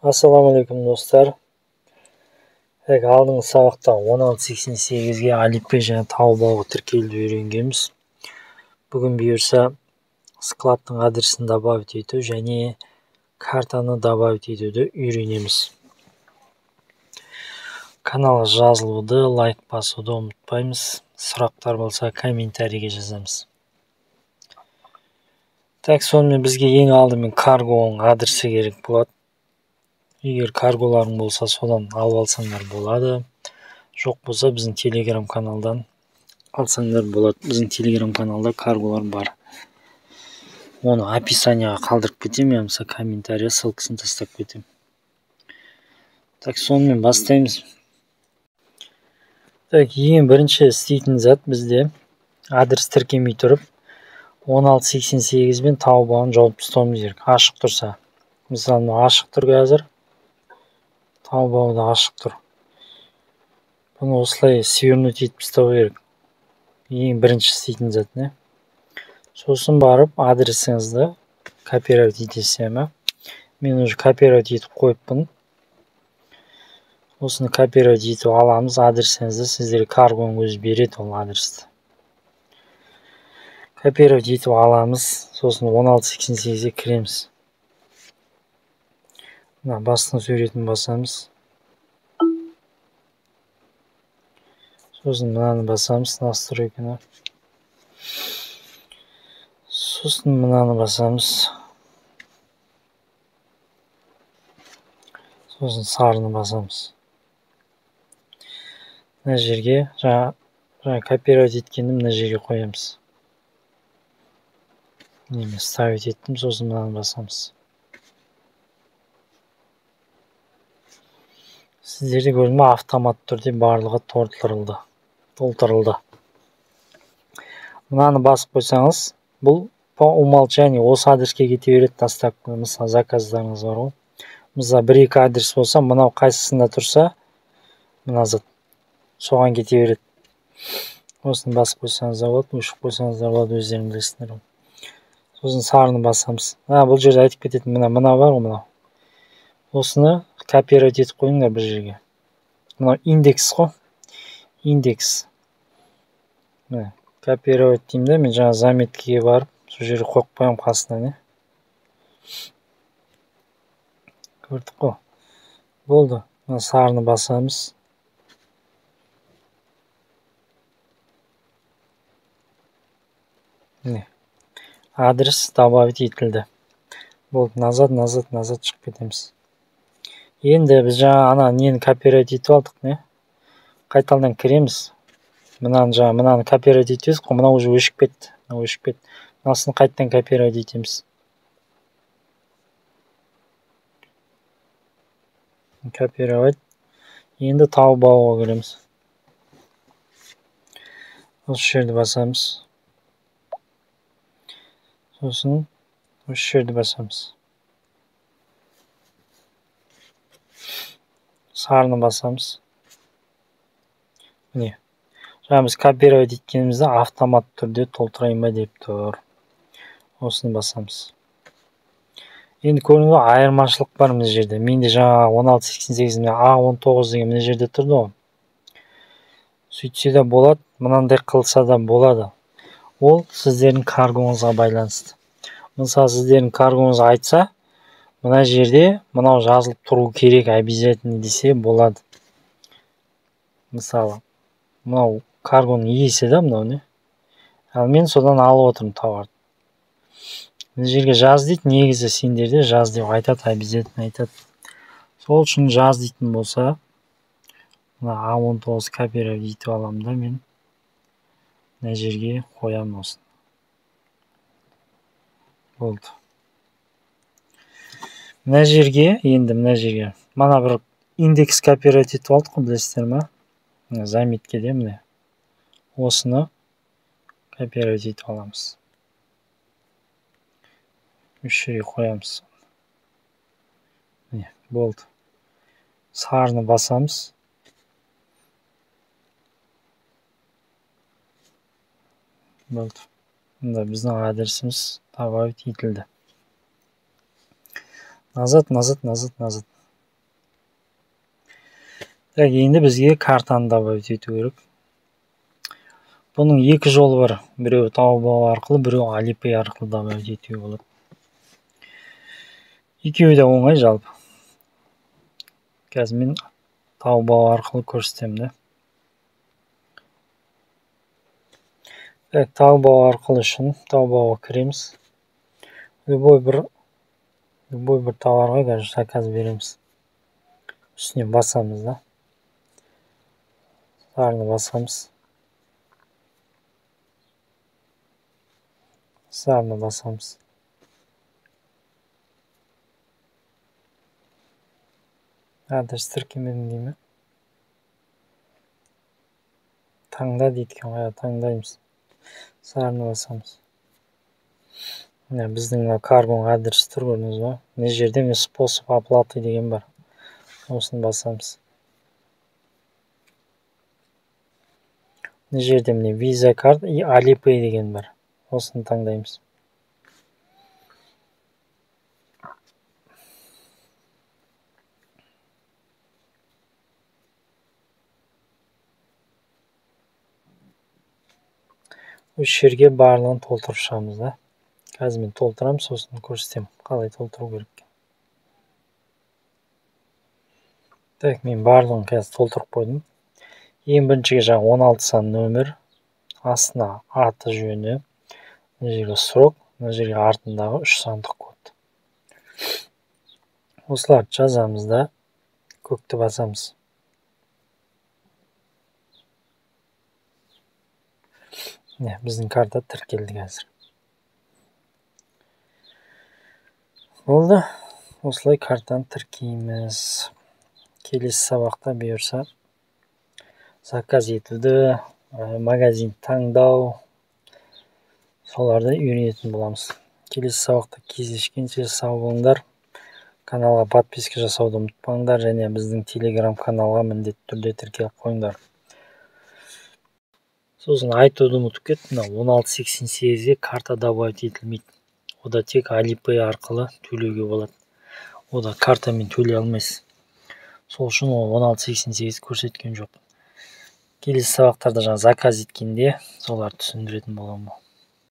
Ассалаумағалейкум достар. Алдыңғы сабақта 1688-ге алифбе және тауып тіркелуді үйренгенбіз. Бүгін бұйырса складтың адресін добавить ету және картаны добавить етуді үйренеміз. Каналға жазылуды, лайк басуды ұмытпаймыз. Сұрақтар болса комментарийге жазамыз. Сонымен бізге ең алдымен каргоның адресі керек болады. Егер карголарың болса, содан алып алсаңдар болады. Жоқ болса, біздің телеграм каналдан алсаңдар болады. Біздің телеграм каналда карголар бар. Оны описанияға қалдырып кетемін, немесе комментария ссылкасын тастап кетемін. Сонымен бастаймыз. Ең бірінші істейтін зат бізде адрес тіркемей тұрып 1688 мен тауып жауып тастауымыз керек. Ашық тұрса. Мысалы, ашық тұр қазір. Тауып ашық тұр. Бұны осылай свернуть етіп тастау керек. Ең бірінші істейтін зат, не? Сосын барып адресіңізді копировать етесіз, ме? Мен уже копировать етіп қойыппын. Осыны копировать етіп аламыз. Адресіңізді сіздерге каргоның өзі береді ол адресті. Копировать етіп аламыз. Сосын 1688-ге кіреміз. Бастың суретін басамыз. Сосын мынаны басамыз, настройканы. Сосын мынаны басамыз. Сосын сарыны басамыз. Мына жерге жаңа копировать еткенді мына жерге қоямыз. Неме ставить еттім, сосын мынаны басамыз. Сіздерде көрдіңіз, автомат түрде барлығы толтырылды. Мынаны басып қойсаңыз, бұл по умолчанию осы адреске кете береді. Тастап, мысалы, заказдарыңыз бар ғой. Мысалы, 1-2 адрес болса, мынау қайсысында тұрса, мына зат соған кете береді. Осыны басып қойсаңыздар болады, өшіп қойсаңыздар болады, өздерің білесіңдер. Сосын сарыны басамыз. Бұл жерде айтып кететін, мына бар ғой, мынау. Осыны копировать етіп қойыңдар бір жерге. Мынау индекс қой. Индекс. Копировать деймін де, мен жаңа заметкеге барып, сол жерге қойып қоямын қасына, не? Көрдік қой. Болды. Сарыны басамыз. Адрес добавить етілді. Болды. Назад шығып кетеміз. Енді біз жаңа нені копировать етіп алдық, не? Қайталдан кіреміз. Мынаны копировать етеміз, мынау уже өшіп кетті. Мынасын қайтадан копировать етеміз. Копировать. Енді тауып алуға кіреміз. Осы жерді басамыз. Сосын осы жерді басамыз. Сарыны басамыз. Міне. Жаңа біз копировать еткенімізді автомат түрде толтырайын ба деп тұр. Осыны басамыз. Енді көріңіз, айырмашылық бар мына жерде. Менде жаңа 1688 мен A19 деген мына жерде тұрды ғой. Сөйтсе де болады, мынандай қылса да болады. Ол сіздердің каргоңызға байланысты. Мысалы, сіздердің каргоңыз айтса, мына жерде мынау жазылып тұру керек, обязательно десе болады. Мысалы, мынау каргоның иесі да, мынау не? Ал мен содан алып отырмын тауарды. Мына жерге жаз дейді, негізі сендерде жаз деп айтады, обязательно айтады. Сол үшін жаз дейтін болса, мына A19 копировать етіп аламын да, мен мына жерге қоямын осын. Болды. Мына жерге, мана бір индекс копировать етіп алдық қой, білесіздер ме? Заметкеде міне. Осыны копировать етіп аламыз. Үш жерге қоямыз. Міне, болды. Сарыны басамыз. Болды. Мында біздің адресіміз добавить етілді. Назад. Так, енді бізге картаны добавить ету керек. Бұның екі жолы бар. Біреуі Taobao арқылы, біреуі Alipay арқылы добавить етуге болады. Екеуі де оңай жалпы. Қазір мен Taobao арқылы көрсетемін да. Так, Taobao арқылы үшін Taobaoға кіреміз. Любой бір товарға даже заказ береміз. Үстіне басамыз да. Сарыны басамыз. Сарыны басамыз. Адрес тіркемедім деймін. Таңда дейді екен, таңдаймыз. Сарыны басамыз. Біздің каргоның адресі тұр, көрдіңіз ба? Мына жерде мен способ оплаты деген бар. Осыны басамыз. Мына жерде міне Visa карт и Alipay деген бар. Осыны таңдаймыз. Осы жерге барлығын толтырып шығамыз да. Қазір мен толтырамын, сосын көрсетемін, қалай толтыру керек. Так, мен барлығын қазір толтырып қойдым. Ең біріншіге жаңа 16 сан нөмір, астына аты жөні, мына жерге срок, мына жерге артындағы 3 сандық код. Осыларды жазамыз да, көкті басамыз. Біздің карта тіркелді қазір. Болды. Осылай картаны тіркейміз. Келесі сабақта бұйырса заказ етуді, магазин таңдау, соларды үйренетін боламыз. Келесі сабақта кездескенше сау болыңдар. Каналға подписка жасауды ұмытпаңдар, және біздің Telegram каналға міндетті түрде тіркеліп қойыңдар. Сосын айтуды ұмытып кеттім, 1688-ге карта добавить етілмейді. Ода тек Alipay арқылы төлеуге болады. Ода картамен төлей алмайсыз. Сол үшін 1688 көрсеткен жоқ. Келесі сабақтарда заказ еткенде соларды түсіндіретін боламын.